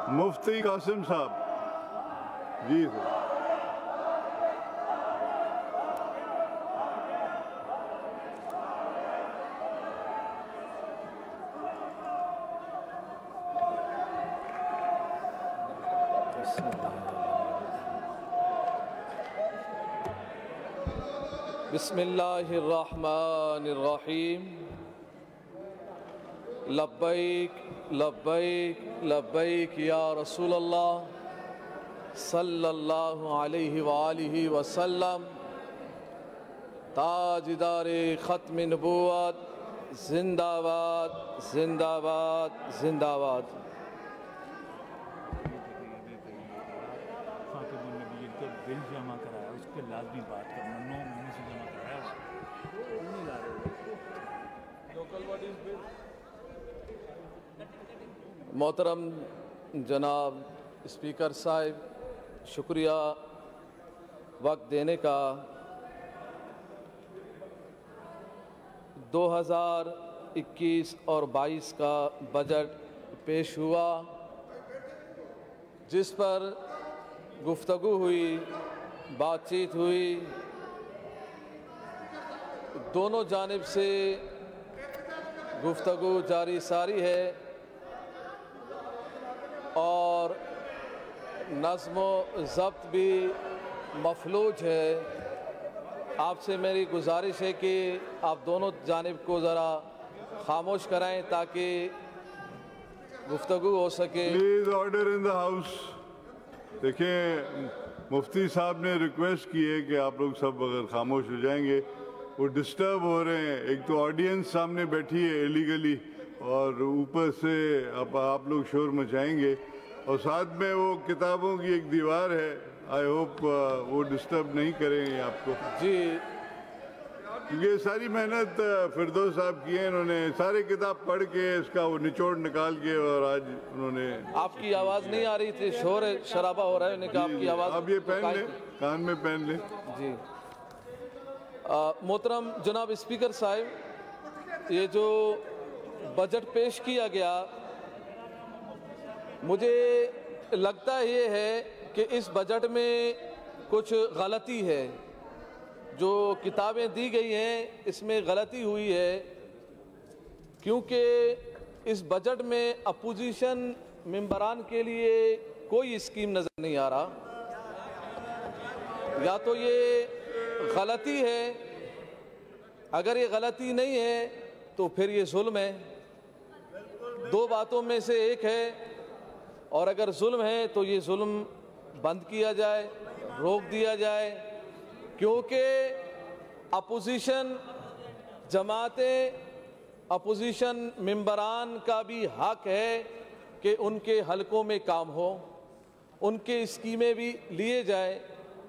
مفتی قاسم صاحب جی سر. بسم اللہ الرحمن الرحیم. لبیک لبیک لبیک یا رسول اللہ صلی اللہ علیہ وآلہ وسلم. تاجدار ختم نبوت زندہ باد زندہ باد زندہ باد. خاتم النبی کا بل جمع کرایا، اس کے لازمی بات کرنا، 9 مہینے سے جمع کرایا محترم جناب اسپیکر صاحب، شکریہ وقت دینے کا. 2021 اور 22 کا بجٹ پیش ہوا جس پر گفتگو ہوئی، بات چیت ہوئی. دونوں جانب سے گفتگو جاری ساری ہے اور نظم و ضبط بھی مفلوج ہے. آپ سے میری گزارش ہے کہ آپ دونوں جانب کو ذرا خاموش کرائیں تاکہ گفتگو ہو سکے. Please order in the house. دیکھیں مفتی صاحب نے ریکویسٹ کی ہے کہ آپ لوگ سب اگر خاموش ہو جائیں گے، وہ ڈسٹرب ہو رہے ہیں. ایک تو آڈینس سامنے بیٹھی ہے ایلیگلی، اور اوپر سے آپ لوگ شور مچائیں گے، اور ساتھ میں وہ کتابوں کی ایک دیوار ہے. آئی ہوپ وہ ڈسٹرب نہیں کریں گے آپ کو جی. کیونکہ ساری محنت فردوس صاحب کی ہے. انہوں نے سارے کتاب پڑھ کے اس کا وہ نچوڑ نکال کے، اور آج انہوں نے آپ کی آواز نہیں آ رہی تھی، شور شرابہ ہو رہا ہے. انہوں نے کہا آپ کی آواز آپ یہ پہن لیں، کان میں پہن لیں. جی. محترم جناب اسپیکر صاحب، یہ جو بجٹ پیش کیا گیا، مجھے لگتا یہ ہے کہ اس بجٹ میں کچھ غلطی ہے. جو کتابیں دی گئی ہیں اس میں غلطی ہوئی ہے، کیونکہ اس بجٹ میں اپوزیشن ممبران کے لیے کوئی اسکیم نظر نہیں آ رہا. یا تو یہ غلطی ہے، اگر یہ غلطی نہیں ہے تو پھر یہ ظلم ہے. دو باتوں میں سے ایک ہے، اور اگر ظلم ہے تو یہ ظلم بند کیا جائے، روک دیا جائے. کیونکہ اپوزیشن جماعتیں، اپوزیشن ممبران کا بھی حق ہے کہ ان کے حلقوں میں کام ہو، ان کے اسکیمیں بھی لیے جائیں.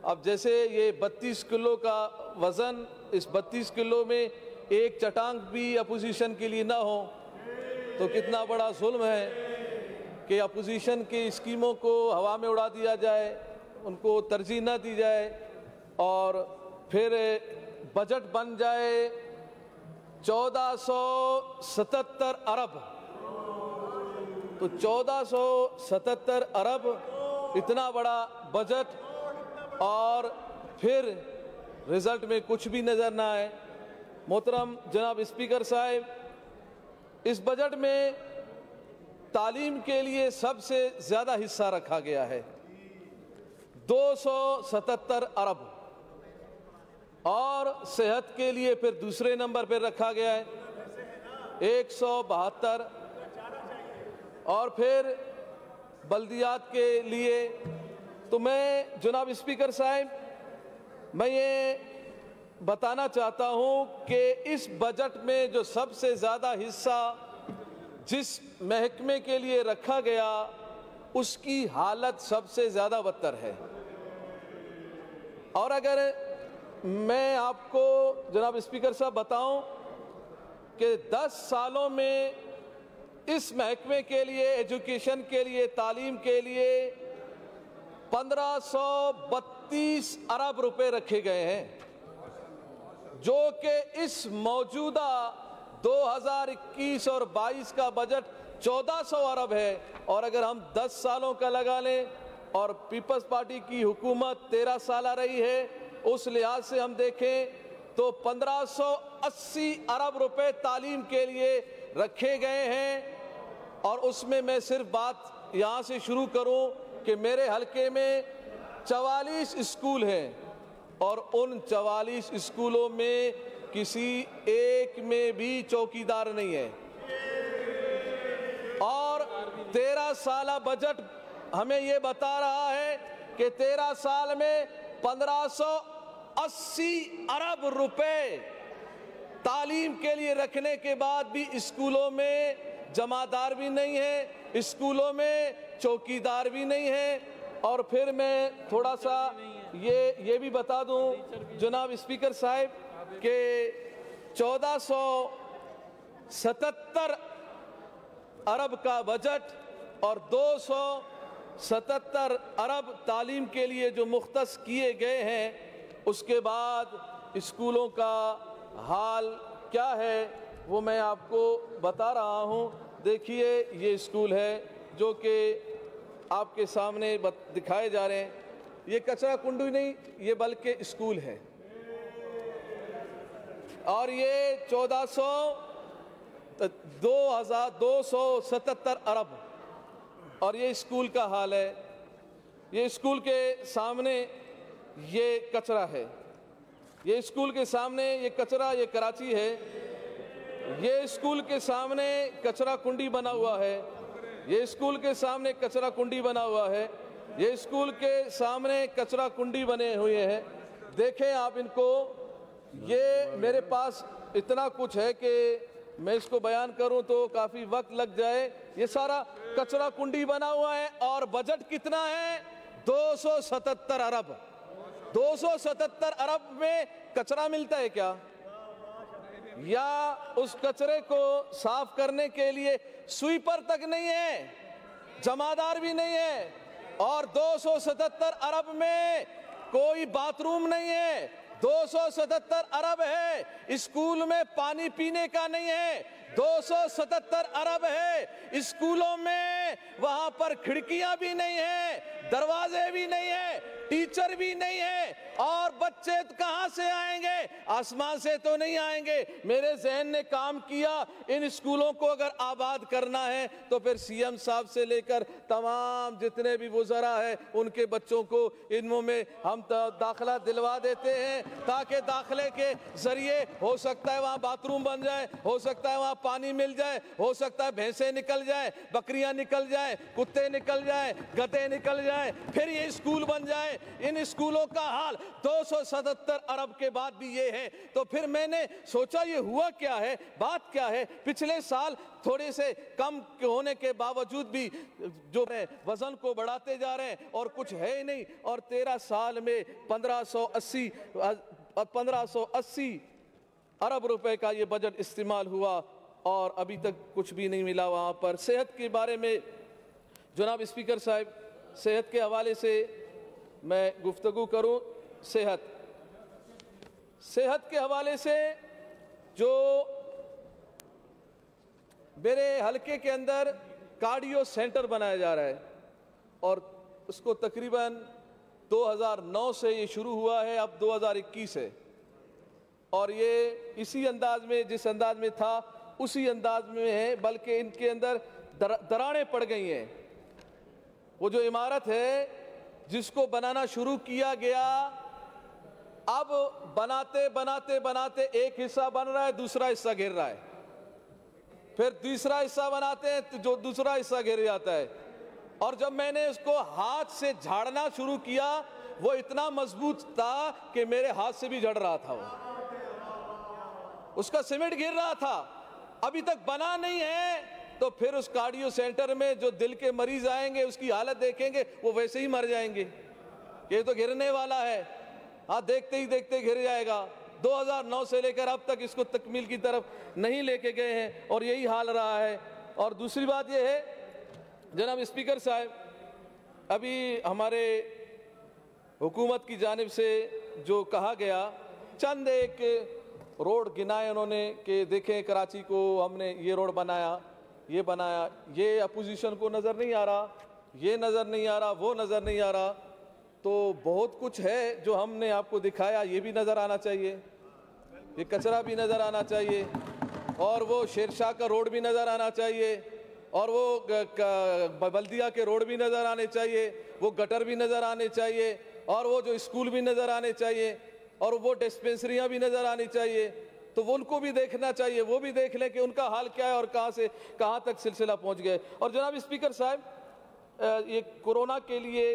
اب جیسے یہ 32 کلو کا وزن، اس 32 کلو میں ایک چٹانگ بھی اپوزیشن کے لیے نہ ہو تو کتنا بڑا ظلم ہے کہ اپوزیشن کے اسکیموں کو ہوا میں اڑا دیا جائے، ان کو ترجیح نہ دی جائے، اور پھر بجٹ بن جائے 1477 ارب. تو 1477 ارب اتنا بڑا بجٹ، اور پھر رزلٹ میں کچھ بھی نظر نہ آئے. محترم جناب اسپیکر صاحب، اس بجٹ میں تعلیم کے لیے سب سے زیادہ حصہ رکھا گیا ہے، 277 ارب، اور صحت کے لیے پھر دوسرے نمبر پہ رکھا گیا ہے 172، اور پھر بلدیات کے لیے. تو میں جناب اسپیکر صاحب، میں یہ بتانا چاہتا ہوں کہ اس بجٹ میں جو سب سے زیادہ حصہ جس محکمے کے لیے رکھا گیا، اس کی حالت سب سے زیادہ بدتر ہے. اور اگر میں آپ کو جناب اسپیکر صاحب بتاؤں کہ 10 سالوں میں اس محکمے کے لیے، ایجوکیشن کے لیے، تعلیم کے لیے 1532 ارب روپے رکھے گئے ہیں، جو کہ اس موجودہ 2021 اور 22 کا بجٹ 1400 अरब है, और अगर हम 10 सालों का लगा लें और पीपल्स पार्टी की हुकूमत 13 साल रही है, उस लिहाज से हम देखें तो 1580 अरब रुपए तालीम के लिए रखे गए हैं। और उसमें मैं सिर्फ बात यहाँ से शुरू करूँ कि मेरे हलके में 44 स्कूल हैं और उन 44 स्कूलों में किसी एक में भी चौकीदार नहीं है। और 13 साल बजट हमें ये बता रहा है कि 13 साल में 1580 अरब रुपए तालीम के लिए रखने के बाद भी स्कूलों में जमादार भी नहीं है, स्कूलों में चौकीदार भी नहीं है। और फिर मैं थोड़ा सा ये भी बता दूं जनाब स्पीकर साहब कि 1477 अरब का बजट और 277 अरब तालीम के लिए जो मुख्तस किए गए हैं, उसके बाद स्कूलों का हाल क्या है वो मैं आपको बता रहा हूं। देखिए ये स्कूल है जो कि आपके सामने दिखाए जा रहे हैं। ये कचरा कुंडी नहीं, ये बल्कि स्कूल है। और ये 2277 अरब और ये स्कूल का हाल है। ये स्कूल के सामने ये कचरा है, ये स्कूल के सामने ये कचरा, ये कराची है। ये स्कूल के सामने कचरा कुंडी बना हुआ है, ये स्कूल के सामने कचरा कुंडी बना हुआ है, ये स्कूल के सामने कचरा कुंडी बने हुए हैं। देखें आप इनको, ये मेरे पास इतना कुछ है कि मैं इसको बयान करूं तो काफ़ी वक्त लग जाए। ये सारा कचरा कुंडी बना हुआ है और बजट कितना है? 277 अरब। 277 अरब में कचरा मिलता है क्या? या उस कचरे को साफ करने के लिए स्वीपर तक नहीं है, जमादार भी नहीं है, और 277 अरब में कोई बाथरूम नहीं है। 277 अरब है, स्कूल में पानी पीने का नहीं है। 277 अरब है, स्कूलों में वहां पर खिड़कियां भी नहीं है, दरवाजे भी नहीं है, टीचर भी नहीं है। और बच्चे कहां से आएंगे? आसमान से तो नहीं आएंगे। मेरे ज़हन ने काम किया, इन स्कूलों को अगर आबाद करना है तो फिर सीएम साहब से लेकर तमाम जितने भी वज़रा है उनके बच्चों को इनमें में हम दाखिला दिलवा देते हैं, ताकि दाखिले के जरिए हो सकता है वहां बाथरूम बन जाए, हो सकता है वहां पानी मिल जाए, हो सकता है भैंसें निकल जाए, बकरियां निकल जाए, कुत्ते निकल जाए, गधे निकल जाए, फिर ये स्कूल बन जाए। इन स्कूलों का हाल 277 अरब के बाद भी ये है। तो फिर मैंने सोचा ये हुआ क्या है, बात क्या है? पिछले साल थोड़े से कम होने के बावजूद भी जो वजन को बढ़ाते जा रहे हैं और कुछ है ही नहीं। और 13 साल में 1580 अरब रुपए का ये बजट इस्तेमाल हुआ और अभी तक कुछ भी नहीं मिला वहाँ पर। सेहत के बारे में जनाब स्पीकर साहब, सेहत के हवाले से मैं गुफ्तगू करूँ। सेहत के हवाले से जो मेरे हलके के अंदर कार्डियो सेंटर बनाया जा रहा है और उसको तकरीबन 2009 से ये शुरू हुआ है, अब 2021 है। और ये इसी अंदाज में, जिस अंदाज में था उसी अंदाज में है, बल्कि इनके अंदर दरारें पड़ गई हैं। वो जो इमारत है जिसको बनाना शुरू किया गया, अब बनाते बनाते बनाते एक हिस्सा बन रहा है, दूसरा हिस्सा गिर रहा है, फिर तीसरा हिस्सा बनाते हैं तो जो दूसरा हिस्सा गिर जाता है। और जब मैंने उसको हाथ से झाड़ना शुरू किया, वो इतना मजबूत था कि मेरे हाथ से भी झड़ रहा था, वो उसका सीमेंट गिर रहा था। अभी तक बना नहीं है। तो फिर उस कार्डियो सेंटर में जो दिल के मरीज आएंगे उसकी हालत देखेंगे, वो वैसे ही मर जाएंगे। ये तो गिरने वाला है, हाँ, देखते ही देखते गिर जाएगा। 2009 से लेकर अब तक इसको तकमील की तरफ नहीं लेके गए हैं और यही हाल रहा है। और दूसरी बात यह है जनाब स्पीकर साहब, अभी हमारे हुकूमत की जानिब से जो कहा गया, चंद एक रोड गिनाए उन्होंने कि देखें कराची को हमने ये रोड बनाया, ये बनाया, ये अपोजिशन को नज़र नहीं आ रहा, ये नज़र नहीं आ रहा, वो नज़र नहीं आ रहा। तो बहुत कुछ है जो हमने आपको दिखाया, ये भी नज़र आना चाहिए, ये कचरा भी नज़र आना चाहिए, और वो शेरशाह का रोड भी नज़र आना चाहिए, और वो बल्दिया के रोड भी नज़र आने चाहिए, वो गटर भी नज़र आने चाहिए, और वो जो स्कूल भी नज़र आने चाहिए, और वो डिस्पेंसरियाँ भी नज़र आनी चाहिए। तो वो उनको भी देखना चाहिए, वो भी देख लें कि उनका हाल क्या है और कहाँ से कहाँ तक सिलसिला पहुँच गए। और जनाब स्पीकर साहब, ये कोरोना के लिए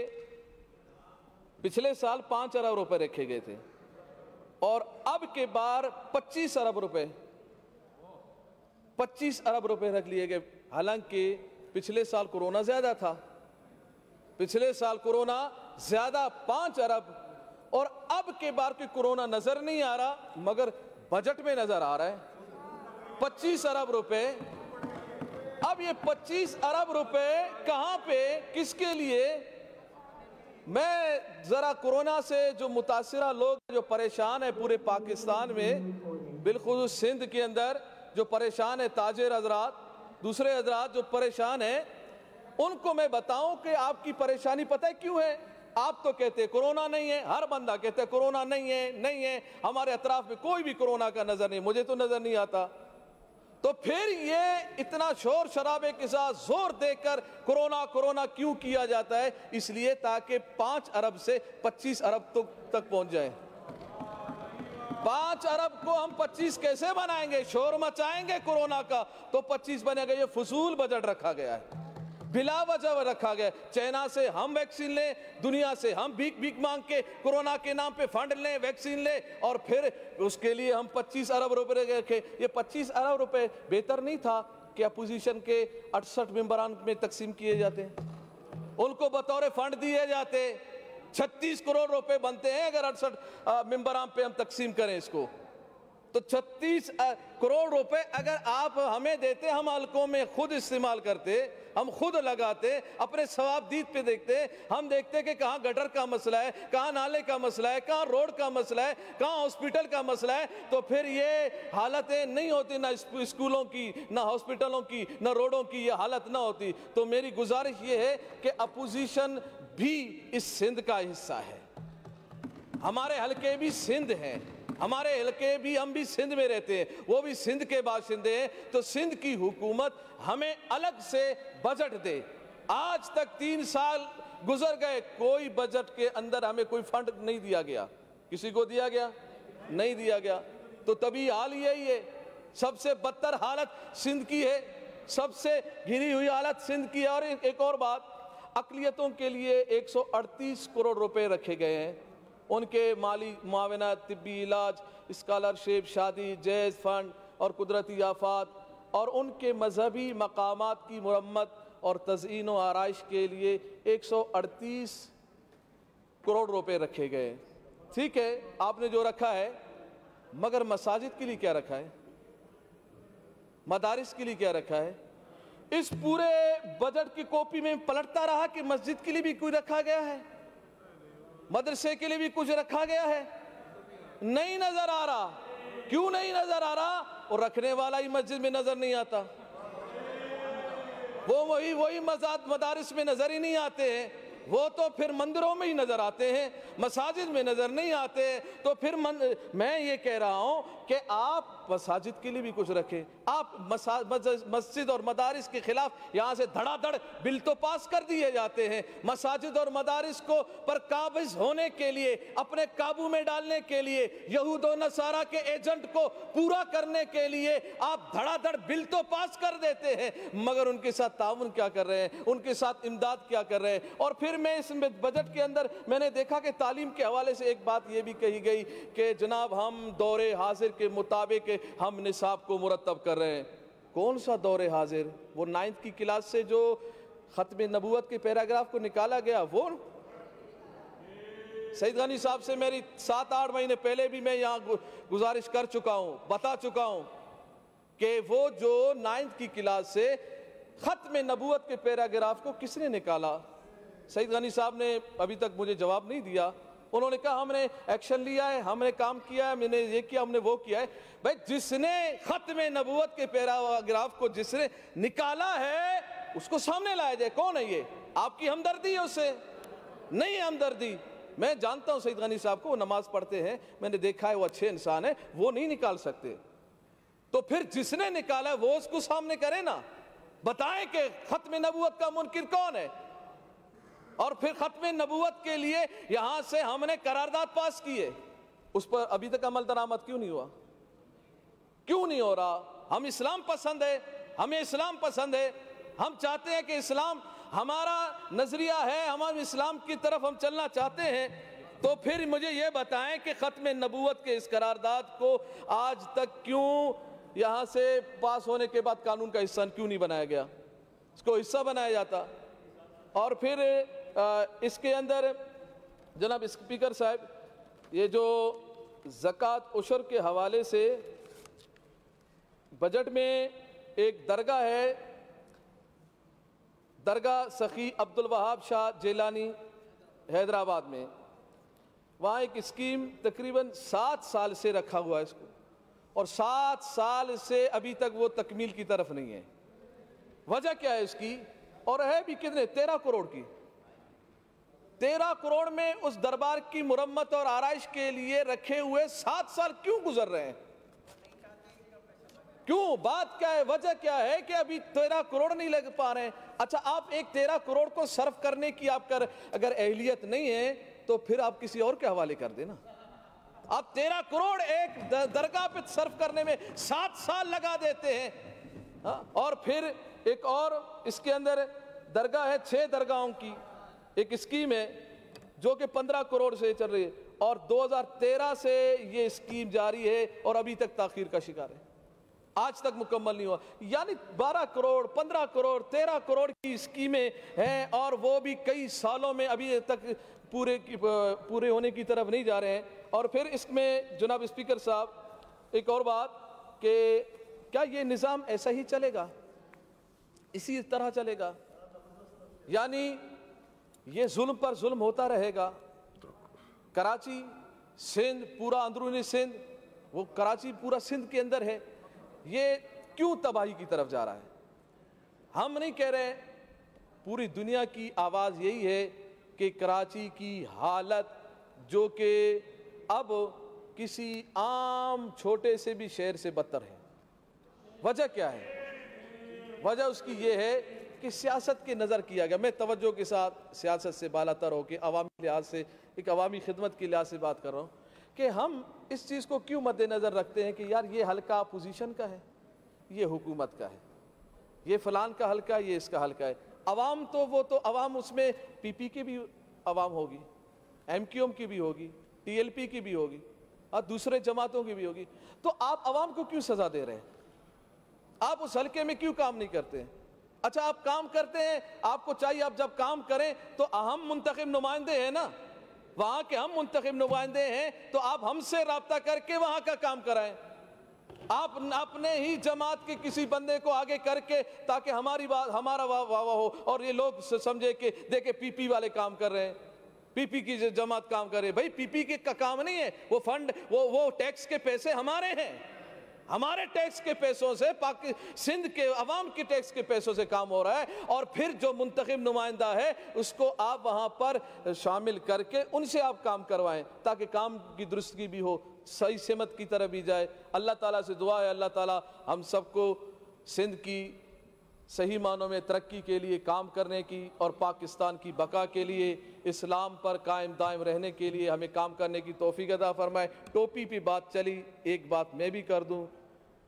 पिछले साल 5 अरब रुपए रखे गए थे, और अब के बार 25 अरब रुपए 25 अरब रुपए रख लिए गए। हालांकि पिछले साल कोरोना ज्यादा था, पिछले साल कोरोना ज्यादा 5 अरब, और अब के बार के कोरोना नजर नहीं आ रहा मगर बजट में नजर आ रहा है 25 अरब रुपए। अब ये 25 अरब रुपए कहां पे, किसके लिए? मैं जरा कोरोना से जो मुतासिरा लोग जो परेशान है पूरे पाकिस्तान में, बिलखुसूस सिंध के अंदर जो परेशान है, ताजिर हजरात, दूसरे हजरात जो परेशान है, उनको मैं बताऊं कि आपकी परेशानी पता है क्यों है? आप तो कहते हैं कोरोना नहीं है, हर बंदा कहता है कोरोना नहीं है, नहीं है, हमारे अतराफ में कोई भी कोरोना का नजर नहीं, मुझे तो नजर नहीं आता। तो फिर ये इतना शोर शराबे के साथ जोर देकर कोरोना कोरोना क्यों किया जाता है? इसलिए ताकि 5 अरब से 25 अरब तक पहुंच जाए। 5 अरब को हम 25 कैसे बनाएंगे? शोर मचाएंगे कोरोना का तो 25 बनेगा। ये फजूल बजट रखा गया है, बिला वजह रखा गया। चाइना से हम वैक्सीन लें, दुनिया से हम भीख मांग के कोरोना के नाम पे फंड लें, वैक्सीन लें, और फिर उसके लिए हम 25 अरब रुपए रखे। ये 25 अरब रुपए बेहतर नहीं था कि अपोजिशन के 68 मेंबरान में तकसीम किए जाते, उनको बतौर फंड दिए जाते? 36 करोड़ रुपए बनते हैं अगर 68 मेंबरान पे हम तकसीम करें इसको, तो 36 करोड़ रुपए अगर आप हमें देते, हम हलकों में खुद इस्तेमाल करते, हम खुद लगाते, अपने सवाबदीद पे देखते, हम देखते कि कहाँ गटर का मसला है, कहाँ नाले का मसला है, कहाँ रोड का मसला है, कहाँ हॉस्पिटल का मसला है, तो फिर ये हालतें नहीं होती, ना स्कूलों की, ना हॉस्पिटलों की, ना रोडों की ये हालत ना होती। तो मेरी गुजारिश ये है कि अपोजिशन भी इस सिंध का हिस्सा है, हमारे हलके भी सिंध हैं, हमारे हलके भी, हम भी सिंध में रहते हैं, वो भी सिंध के बाशिंदे हैं। तो सिंध की हुकूमत हमें अलग से बजट दे। आज तक 3 साल गुजर गए, कोई बजट के अंदर हमें कोई फंड नहीं दिया गया। किसी को दिया गया? नहीं दिया गया। तो तभी हाल यही है, सबसे बदतर हालत सिंध की है, सबसे घिरी हुई हालत सिंध की है। और एक और बात, अक़लियतों के लिए 138 करोड़ रुपए रखे गए हैं, उनके माली मुआवना, तिब्बी इलाज, स्कॉलरशिप, शादी, जहेज फंड और कुदरती आफात, और उनके मजहबी मकामात की मुरम्मत और तज़यीन व आराइश के लिए 138 करोड़ रुपए रखे गए। ठीक है, आपने जो रखा है, मगर मसाजिद के लिए क्या रखा है? मदारिस के लिए क्या रखा है? इस पूरे बजट की कॉपी में पलटता रहा कि मस्जिद के लिए भी कुछ रखा गया है, मदरसे के लिए भी कुछ रखा गया है, नहीं नजर आ रहा। क्यों नहीं नजर आ रहा? और रखने वाला ही मस्जिद में नजर नहीं आता, वो वही मदारिस में नजर ही नहीं आते हैं, वो तो फिर मंदिरों में ही नजर आते हैं, मसाजिद में नजर नहीं आते। तो फिर मैं ये कह रहा हूं कि आप मसाजिद के लिए भी कुछ रखें। आप मस्जिद और मदारिस के खिलाफ यहां से धड़ाधड़ बिल तो पास कर दिए जाते हैं। मसाजिद और मदारिस को पर काबिज होने के लिए, अपने काबू में डालने के लिए, यहूद और नसारा के एजेंट को पूरा करने के लिए आप धड़ाधड़ बिल तो पास कर देते हैं, मगर उनके साथ ताउन क्या कर रहे हैं, उनके साथ इमदाद क्या कर रहे हैं? और फिर मैं इस बजट के अंदर मैंने देखा कि तालीम के हवाले से एक बात यह भी कही गई कि जनाब हम दौरे हाजिर के मुताबिक हम निसाब को मुरतब कर रहे हैं। कौन सा दौरे हाजिर? वो 9th की क्लास से जो खत्म नबूवत के पैराग्राफ को निकाला गया, वो सईद गनी साहब से मेरी 7-8 महीने पहले भी मैं यहाँ गुजारिश कर चुका हूँ, बता चुका हूँ कि वो जो 9th की क्लास से खत्म नबूवत के पैराग्राफ को किसने निकाला? सईद गनी साहब ने अभी तक मुझे जवाब नहीं दिया, انہوں نے کہا ہم نے ایکشن لیا ہے, ہم نے کام کیا ہے, میں نے یہ کیا, ہم نے وہ کیا ہے. بھائی جس نے ختم نبوت کے پیراگراف کو جس نے نکالا ہے اس کو سامنے لایا جائے. کون ہے یہ؟ آپ کی ہمدردی ہے اس سے؟ نہیں ہے ہمدردی. میں جانتا ہوں سعید غنی صاحب کو, وہ نماز پڑھتے ہیں, میں نے دیکھا ہے, وہ اچھے انسان ہیں, وہ نہیں نکال سکتے. تو پھر جس نے نکالا وہ اس کو سامنے کرے نا, بتائیں کہ ختم نبوت کا منکر کون ہے. اور پھر ختم نبوت کے لیے یہاں سے ہم نے قرارداد پاس کی ہے, اس پر ابھی تک عمل درآمد کیوں نہیں ہوا؟ کیوں نہیں ہو رہا؟ ہم اسلام پسند ہے, ہمیں اسلام پسند ہے, ہم چاہتے ہیں کہ اسلام ہمارا نظریہ ہے, ہم اسلام کی طرف ہم چلنا چاہتے ہیں. تو پھر مجھے یہ بتائیں کہ ختم نبوت کے اس قرارداد کو آج تک کیوں یہاں سے پاس ہونے کے بعد قانون کا حصہ کیوں نہیں بنایا گیا؟ اس کو حصہ بنایا جاتا. اور پھر اس کے اندر جناب اسپیکر صاحب, یہ جو زکوٰۃ عشر کے حوالے سے بجٹ میں ایک درگاہ ہے, درگاہ سخی عبد الوہاب شاہ جیلانی حیدرآباد میں, وہاں ایک اسکیم تقریباً 7 سال سے رکھا ہوا ہے اس کو, اور 7 سال سے ابھی تک وہ تکمیل کی طرف نہیں ہے. وجہ کیا ہے اس کی؟ اور ہے بھی کتنے؟ 13 کروڑ کی. 13 کروڑ میں اس دربار کی مرمت اور آرائش کے لیے رکھے ہوئے 7 سال کیوں گزر رہے ہیں؟ کیوں؟ بات کیا ہے؟ وجہ کیا ہے کہ ابھی 13 کروڑ نہیں لگ پا رہے ہیں؟ اچھا, آپ ایک 13 کروڑ کو صرف کرنے کی آپ اگر اہلیت نہیں ہے تو پھر آپ کسی اور کے حوالے کر دینا. آپ 13 کروڑ ایک درگاہ پہ صرف کرنے میں 7 سال لگا دیتے ہیں. اور پھر ایک اور اس کے اندر درگاہ ہے, 6 درگاہوں کی ایک اسکیم ہے جو کہ 15 کروڑ سے چل رہی ہے, اور 2013 سے یہ اسکیم جاری ہے اور ابھی تک تاخیر کا شکار ہے, آج تک مکمل نہیں ہوا. یعنی 12 کروڑ 15 کروڑ 13 کروڑ کی اسکیمیں ہیں, اور وہ بھی کئی سالوں میں ابھی تک پورے ہونے کی طرف نہیں جا رہے ہیں. اور پھر اس میں جناب اسپیکر صاحب ایک اور بات کہ کیا یہ نظام ایسا ہی چلے گا, اسی طرح چلے گا؟ یعنی یہ ظلم پر ظلم ہوتا رہے گا. کراچی, سندھ, پورا اندرونی سندھ, وہ کراچی پورا سندھ کے اندر ہے, یہ کیوں تباہی کی طرف جا رہا ہے؟ ہم نہیں کہہ رہے, پوری دنیا کی آواز یہی ہے کہ کراچی کی حالت جو کہ اب کسی عام چھوٹے سے بھی شہر سے بدتر ہے. وجہ کیا ہے؟ وجہ اس کی یہ ہے کہ سیاست کے نظر کیا گیا. میں توجہ کے ساتھ سیاست سے بالا تر ہو کے عوامی لحاظ سے, ایک عوامی خدمت کی لحاظ سے بات کر رہا ہوں کہ ہم اس چیز کو کیوں مد نظر رکھتے ہیں کہ یار یہ حلقہ اپوزیشن کا ہے, یہ حکومت کا ہے, یہ فلان کا حلقہ, یہ اس کا حلقہ ہے. عوام تو وہ تو عوام اس میں پی پی کی بھی عوام ہوگی, ایم کیو ایم کی بھی ہوگی, ٹی ایل پی کی بھی ہوگی, اور دوسرے جماعتوں کی بھی ہوگی. تو آپ عوام کو کیوں سزا دے رہے ہیں؟ آپ اس حلقے میں کیوں کام نہیں کرتے ہیں؟ اچھا آپ کام کرتے ہیں, آپ کو چاہیے آپ جب کام کریں تو ہم منتخب نمائندے ہیں نا, وہاں کے ہم منتخب نمائندے ہیں, تو آپ ہم سے رابطہ کر کے وہاں کا کام کرائیں. آپ اپنے ہی جماعت کے کسی بندے کو آگے کر کے تاکہ ہماری بات ہمارا واہ واہ ہو اور یہ لوگ سمجھے کہ دیکھیں پی پی والے کام کر رہے ہیں, پی پی کی جماعت کام کر رہے ہیں. بھائی پی پی کے کا کام نہیں ہے, وہ فنڈ وہ ٹیکس کے پیسے ہمارے ہیں, ہمارے ٹیکس کے پیسوں سے سندھ کے عوام کے ٹیکس کے پیسوں سے کام ہو رہا ہے. اور پھر جو منتخب نمائندہ ہے اس کو آپ وہاں پر شامل کر کے ان سے آپ کام کروائیں تاکہ کام کی درستگی بھی ہو, صحیح سمت کی طرف بھی جائے. اللہ تعالیٰ سے دعا ہے اللہ تعالیٰ ہم سب کو سندھ کی صحیح معنوں میں ترقی کے لیے کام کرنے کی اور پاکستان کی بقا کے لیے, اسلام پر قائم دائم رہنے کے لیے ہمیں کام کرنے کی توفیق عطا فرمائے. ٹوپی پہ بات چلی, ایک بات میں بھی کر دوں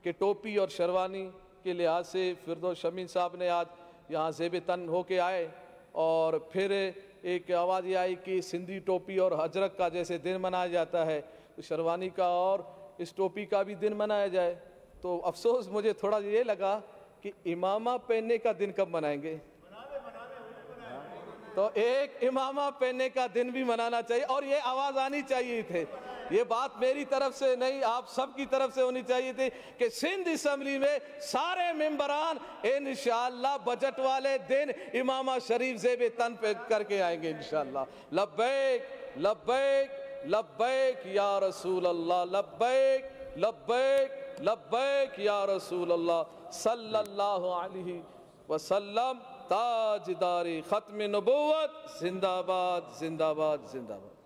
کہ ٹوپی اور شیروانی کے لحاظ سے فردوس شمیم صاحب نے آج یہاں زیب تن ہو کے آئے, اور پھر ایک آواز یہ آئی کہ سندھی ٹوپی اور اجرک کا جیسے دن منایا جاتا ہے شیروانی کا اور اس ٹوپی کا بھی دن منایا جائے. تو افسوس مجھے تھوڑا یہ لگا کہ امامہ پہننے کا دن کب منائیں گے؟ تو ایک امامہ پہننے کا دن بھی منانا چاہیے, اور یہ آواز آنی چاہیے تھے. یہ بات میری طرف سے نہیں, آپ سب کی طرف سے ہونی چاہیے تھی کہ سندھ اسمبلی میں سارے ممبران انشاءاللہ بجٹ والے دن امامہ شریف زیب تن پہ کر کے آئیں گے انشاءاللہ. لبیک لبیک لبیک یا رسول اللہ، لبیک لبیک لبیک یا رسول اللہ صلی اللہ علیہ وسلم۔ تاجدار ختم نبوت، زندہ باد زندہ باد زندہ باد۔